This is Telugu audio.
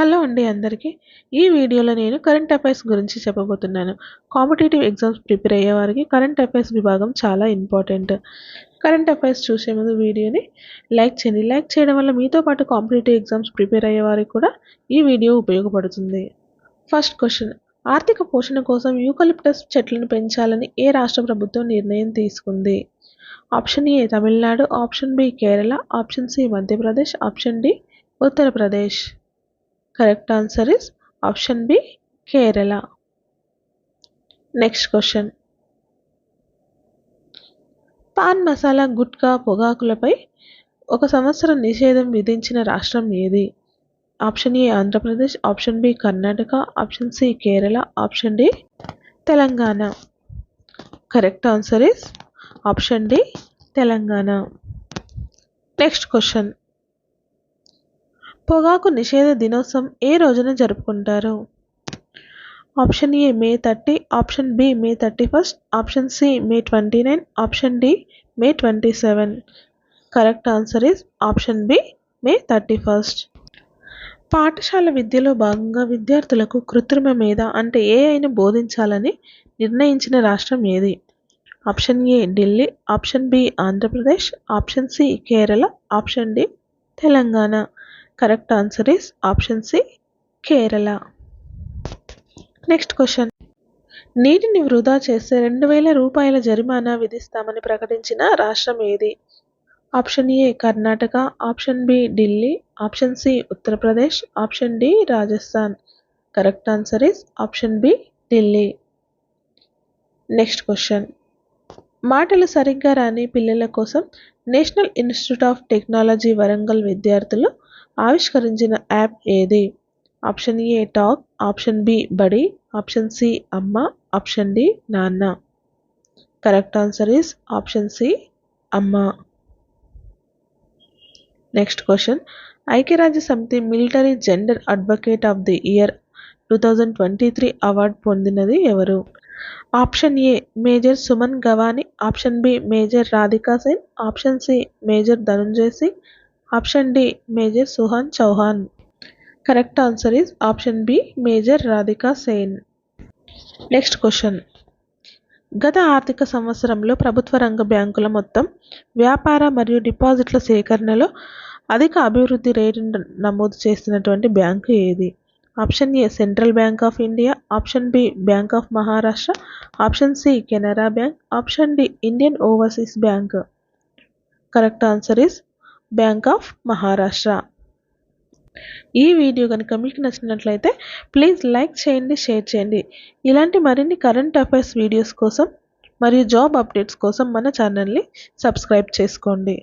హలో అండి అందరికీ. ఈ వీడియోలో నేను కరెంట్ అఫైర్స్ గురించి చెప్పబోతున్నాను. కాంపిటీటివ్ ఎగ్జామ్స్ ప్రిపేర్ అయ్యే వారికి కరెంట్ అఫైర్స్ విభాగం చాలా ఇంపార్టెంట్. కరెంట్ అఫైర్స్ చూసే ముందు వీడియోని లైక్ చేయండి. లైక్ చేయడం వల్ల మీతో పాటు కాంపిటీటివ్ ఎగ్జామ్స్ ప్రిపేర్ అయ్యే వారికి కూడా ఈ వీడియో ఉపయోగపడుతుంది. ఫస్ట్ క్వశ్చన్, ఆర్థిక పోషణ కోసం యూకలిప్టస్ చెట్లను పెంచాలని ఏ రాష్ట్ర ప్రభుత్వం నిర్ణయం తీసుకుంది? Option A Tamil Nadu, option B Kerala, option C Madhya Pradesh, option D Uttar Pradesh. Correct answer is option B, Kerala. Next question. Paan masala, gutka, పొగాకులపై 1 సంవత్సరం నిషేధం విధించిన రాష్ట్రం ఏది? Option A Andhra Pradesh, option B Karnataka, option C Kerala, option D Telangana. Correct answer is option D Telangana. Next question, పొగాకు నిషేధ దినోత్సవం ఏ రోజున జరుపుకుంటారు? Option A May 30, option B May 31, option C May 29, option D May 27. Correct answer is option B May 31. పాఠశాల విద్యలో భాగంగా విద్యార్థులకు కృత్రిమ మేధ అంటే ఏఐని బోధించాలని నిర్ణయించిన రాష్ట్రం ఏది? Option A Delhi, option B Andhra Pradesh, option C Kerala, option D Telangana. Correct answer is option C Kerala. Next question, నీటిని వృధా చేస్తే 2000 రూపాయల జరిమానా విధిస్తామని ప్రకటించిన రాష్ట్రం ఏది? Option A Karnataka, option B Delhi, option C Uttar Pradesh, option D Rajasthan. Correct answer is option B Delhi. Next question, మాటలు సరిగ్గా రాని పిల్లల కోసం National Institute of Technology Warangal విద్యార్థులు ఆవిష్కరించిన యాప్ ఏది? Option A talk, option B Badi, option C Amma, option D Nanna. Correct answer is option C Amma. Next question, ఐక్యరాజ్య సమితి military gender advocate of the year 2023 award పొందినది ఎవరు? Option A major Suman Gavani, option B major Radhika Sen, option C major Dhanunjay Singh, option D major Suhan Chauhan. Correct answer is option B major Radhika Sen. Next question, గత ఆర్థిక సంవత్సరంలో ప్రభుత్వ రంగ బ్యాంకుల మొత్తం వ్యాపార మరియు డిపాజిట్ల సేకరణలో అధిక అభివృద్ధి రేటును నమోదు చేసినటువంటి బ్యాంకు ఏది? Option A Central Bank of India, option B Bank of Maharashtra, option C Canara Bank, option D Indian Overseas Bank. Correct answer is Bank of Maharashtra. ఈ వీడియో కనుక మీకు నచ్చినట్లయితే ప్లీజ్ లైక్ చేయండి, షేర్ చేయండి. ఇలాంటి మరిన్ని కరెంట్ అఫైర్స్ వీడియోస్ కోసం మరియు జాబ్ అప్డేట్స్ కోసం మన ఛానల్ని సబ్స్క్రైబ్ చేసుకోండి.